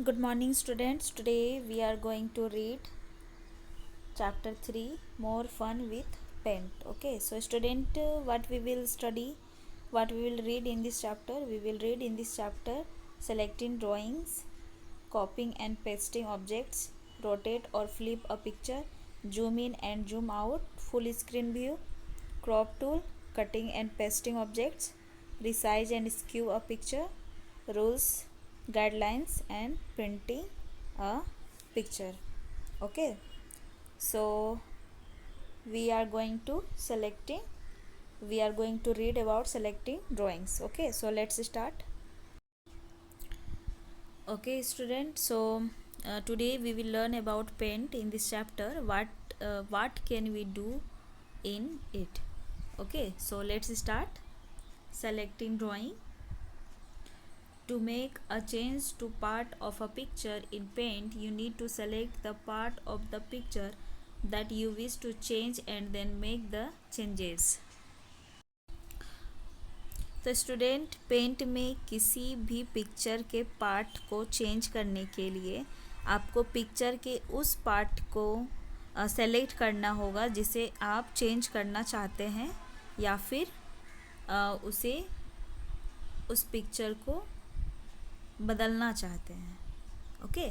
Good morning, students. Today we are going to read chapter 3 More Fun with Paint. Okay, so, student, what we will study, what we will read in this chapter? We will read in this chapter selecting drawings, copying and pasting objects, rotate or flip a picture, zoom in and zoom out, full screen view, crop tool, cutting and pasting objects, resize and skew a picture, rules, guidelines and printing a picture. Okay, so we are going to read about selecting drawings. Okay, so let's start. Okay, students, so today we will learn about paint in this chapter. What can we do in it? Okay, so let's start. Selecting drawing. To make a change to part of a picture in paint, you need to select the part of the picture that you wish to change and then make the changes. तो student, paint में किसी भी picture के part को change करने के लिए आपको पिक्चर के उस पार्ट को सेलेक्ट करना होगा जिसे आप चेंज करना चाहते हैं या फिर उस पिक्चर को बदलना चाहते हैं. Okay,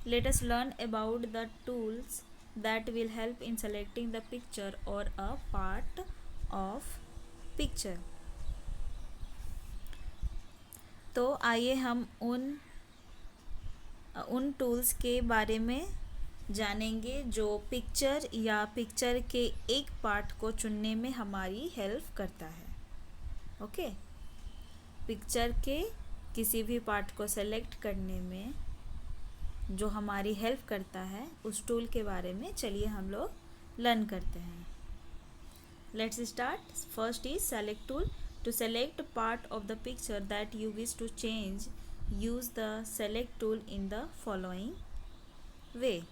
let us learn about the tools that will help in selecting the picture or a part of picture. तो आइए हम उन टूल्स के बारे में जानेंगे जो पिक्चर या पिक्चर के एक पार्ट को चुनने में हमारी हेल्प करता है. ओके, पिक्चर के किसी भी पार्ट को सेलेक्ट करने में जो हमारी हेल्प करता है उस टूल के बारे में चलिए हम लोग लर्न करते हैं. Let's start. First is select tool. To select part of the picture that you wish to change, use the select tool in the following way.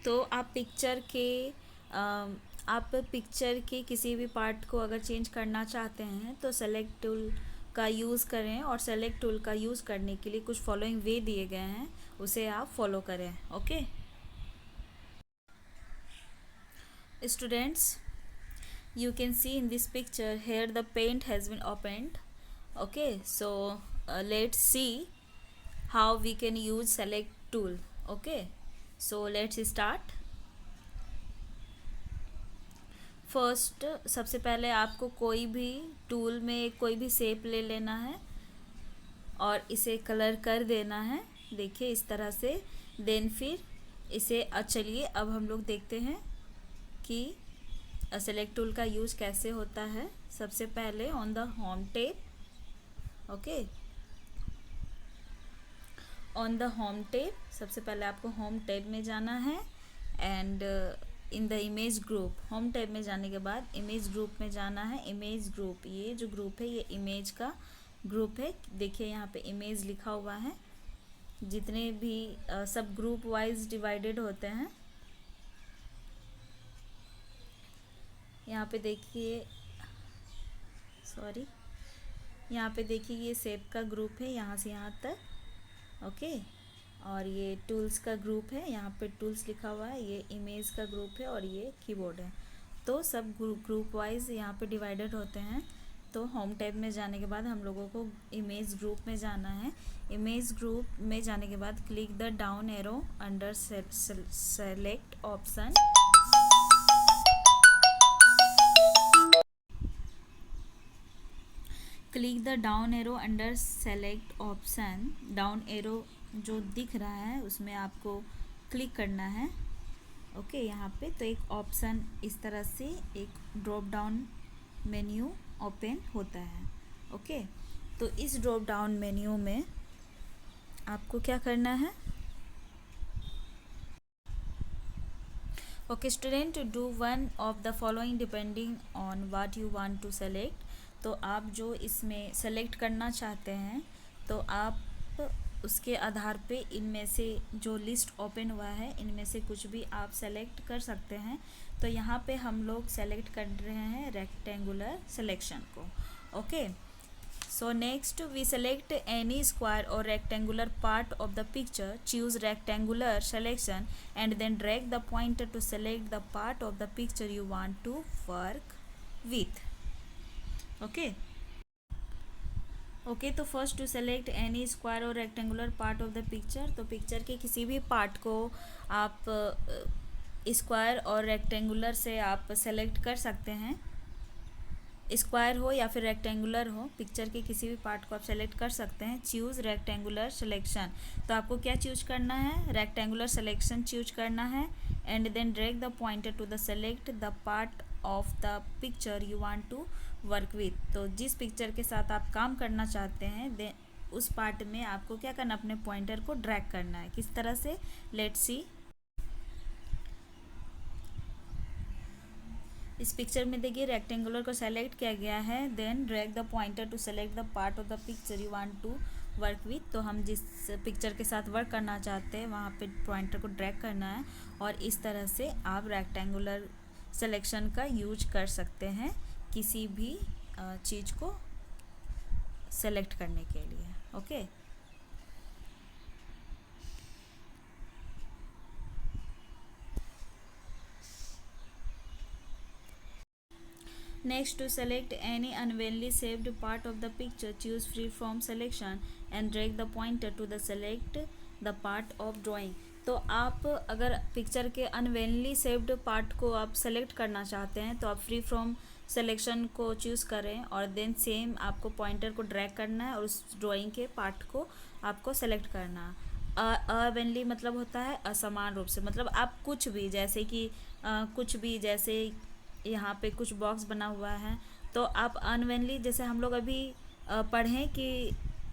तो आप पिक्चर के किसी भी पार्ट को अगर चेंज करना चाहते हैं तो सेलेक्ट टूल का यूज़ करें और सेलेक्ट टूल का यूज़ करने के लिए कुछ फॉलोइंग वे दिए गए हैं, उसे आप फॉलो करें. Okay students, you can see in this picture here the paint has been opened. Okay, so let's see how we can use select tool. Okay, so let's start. First, सबसे पहले आपको कोई भी टूल में कोई भी shape ले लेना है और इसे कलर कर देना है. देखिए इस तरह से. देन फिर इसे चलिए अब हम लोग देखते हैं कि सेलेक्ट टूल का यूज़ कैसे होता है. सबसे पहले on the home tab. Okay, on the home tab सबसे पहले आपको होम टैब में जाना है and in the image group. Home tab में जाने के बाद इमेज ग्रुप में जाना है. इमेज ग्रुप, ये जो ग्रुप है ये इमेज का ग्रुप है. देखिए यहाँ पे इमेज लिखा हुआ है. जितने भी सब ग्रुप वाइज डिवाइडेड होते हैं. यहाँ पे देखिए, सॉरी, यहाँ पे देखिए ये शेप का ग्रुप है यहाँ से यहाँ तक. ओके, और ये टूल्स का ग्रुप है. यहाँ पे टूल्स लिखा हुआ है. ये इमेज का ग्रुप है और ये कीबोर्ड है. तो सब ग्रुप वाइज यहाँ पे डिवाइडेड होते हैं. तो होम टैब में जाने के बाद हम लोगों को इमेज ग्रुप में जाना है. इमेज ग्रुप में जाने के बाद click the down arrow under select option. Click the down arrow under select option. Down arrow जो दिख रहा है उसमें आपको क्लिक करना है. ओके, यहाँ पे तो एक ऑप्शन इस तरह से एक ड्रॉप डाउन मेन्यू ओपन होता है. ओके, तो इस ड्रॉप डाउन मेन्यू में आपको क्या करना है. Okay student, do one of the following depending on what you want to select. तो आप जो इसमें सेलेक्ट करना चाहते हैं तो आप उसके आधार पे इनमें से जो लिस्ट ओपन हुआ है इनमें से कुछ भी आप सेलेक्ट कर सकते हैं। तो यहाँ पे हम लोग सेलेक्ट कर रहे हैं रेक्टेंगुलर सिलेक्शन को। Okay, so next we select any square or rectangular part of the picture, choose rectangular selection and then drag the pointer to select the part of the picture you want to work with. Okay, तो first to select any square और rectangular part of the picture. तो picture के किसी भी part को आप square और rectangular से आप सेलेक्ट कर सकते हैं। स्क्वायर हो या फिर रेक्टेंगुलर हो, पिक्चर के किसी भी पार्ट को आप सेलेक्ट कर सकते हैं। चूज़ रेक्टेंगुलर सिलेक्शन, तो आपको क्या चूज करना है, रेक्टेंगुलर सिलेक्शन चूज करना है। And then drag the pointer to the select the part of the picture you want to work with. तो जिस पिक्चर के साथ आप काम करना चाहते हैं देन उस पार्ट में आपको क्या करना, अपने पॉइंटर को ड्रैग करना है। किस तरह से, लेट्स सी। इस पिक्चर में देखिए रेक्टेंगुलर को सेलेक्ट किया गया है। Then drag the pointer to select the part of the picture you want to work with. तो हम जिस पिक्चर के साथ वर्क करना चाहते हैं वहाँ पे पॉइंटर को ड्रैग करना है और इस तरह से आप रेक्टेंगुलर सिलेक्शन का यूज कर सकते हैं किसी भी चीज़ को सेलेक्ट करने के लिए। Okay, next to select any unevenly shaped part of the picture, choose freeform selection and drag the pointer to the select the part of drawing। तो आप अगर पिक्चर के अनवेनली शेप्ड पार्ट को आप सेलेक्ट करना चाहते हैं तो आप फ्री फ्रॉम सिलेक्शन को चूज़ करें और देन सेम आपको पॉइंटर को ड्रैग करना है और उस ड्राइंग के पार्ट को आपको सेलेक्ट करना है। अवेनली मतलब होता है असमान रूप से, मतलब आप कुछ भी जैसे कि कुछ भी जैसे यहाँ पे कुछ बॉक्स बना हुआ है तो आप अनवेनली, जैसे हम लोग अभी पढ़ें कि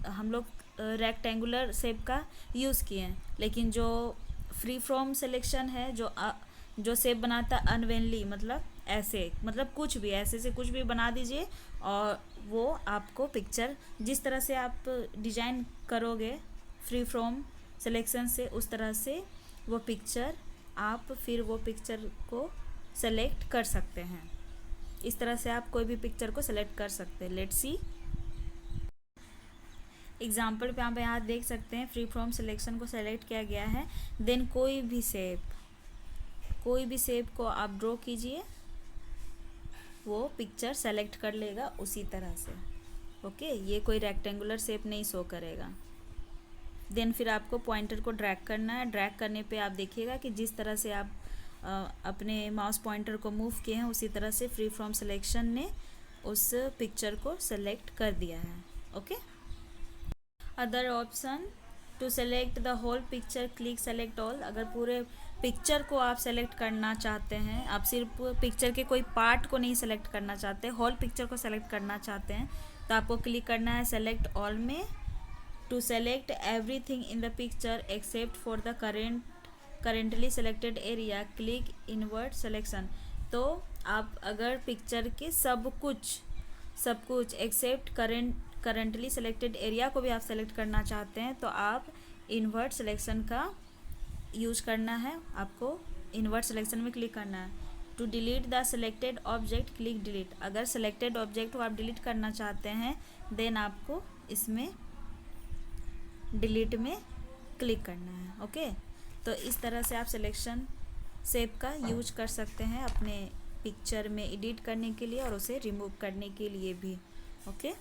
हम लोग रेक्टेंगुलर शेप का यूज़ किए हैं, लेकिन जो फ्री फ्रॉम सिलेक्शन है जो शेप बनाता है अनवेनली, मतलब ऐसे, मतलब कुछ भी ऐसे से कुछ भी बना दीजिए और वो आपको पिक्चर जिस तरह से आप डिजाइन करोगे फ्री फ्रॉम सिलेक्शन से उस तरह से वो पिक्चर आप फिर वो पिक्चर को सेलेक्ट कर सकते हैं। इस तरह से आप कोई भी पिक्चर को सेलेक्ट कर सकते हैं। लेट्स सी एग्जाम्पल पे आप यहाँ देख सकते हैं फ्री फ्रॉम सिलेक्शन को सेलेक्ट किया गया है। देन कोई भी शेप को आप ड्रॉ कीजिए, वो पिक्चर सेलेक्ट कर लेगा उसी तरह से। ओके, ये कोई रेक्टेंगुलर शेप नहीं शो करेगा। देन फिर आपको पॉइंटर को ड्रैग करना है। ड्रैग करने पे आप देखिएगा कि जिस तरह से आप अपने माउस पॉइंटर को मूव किए हैं उसी तरह से फ्री फ्रॉम सिलेक्शन ने उस पिक्चर को सेलेक्ट कर दिया है। Okay, other option to select the whole picture click select all. अगर पूरे पिक्चर को आप सेलेक्ट करना चाहते हैं, आप सिर्फ पिक्चर के कोई पार्ट को नहीं सेलेक्ट करना चाहते, होल पिक्चर को सेलेक्ट करना चाहते हैं तो आपको क्लिक करना है सेलेक्ट ऑल में। To select everything in the picture except for the currently selected area click invert selection. तो आप अगर पिक्चर के सब कुछ एक्सेप्ट करेंटली सेलेक्टेड एरिया को भी आप सेलेक्ट करना चाहते हैं तो आप इन्वर्ट सिलेक्शन का यूज करना है। आपको इन्वर्ट सिलेक्शन में क्लिक करना है। To delete the selected object click delete. अगर सेलेक्टेड ऑब्जेक्ट को आप डिलीट करना चाहते हैं देन आपको इसमें डिलीट में क्लिक करना है। ओके, तो इस तरह से आप सिलेक्शन शेप का यूज कर सकते हैं अपने पिक्चर में एडिट करने के लिए और उसे रिमूव करने के लिए भी। ओके।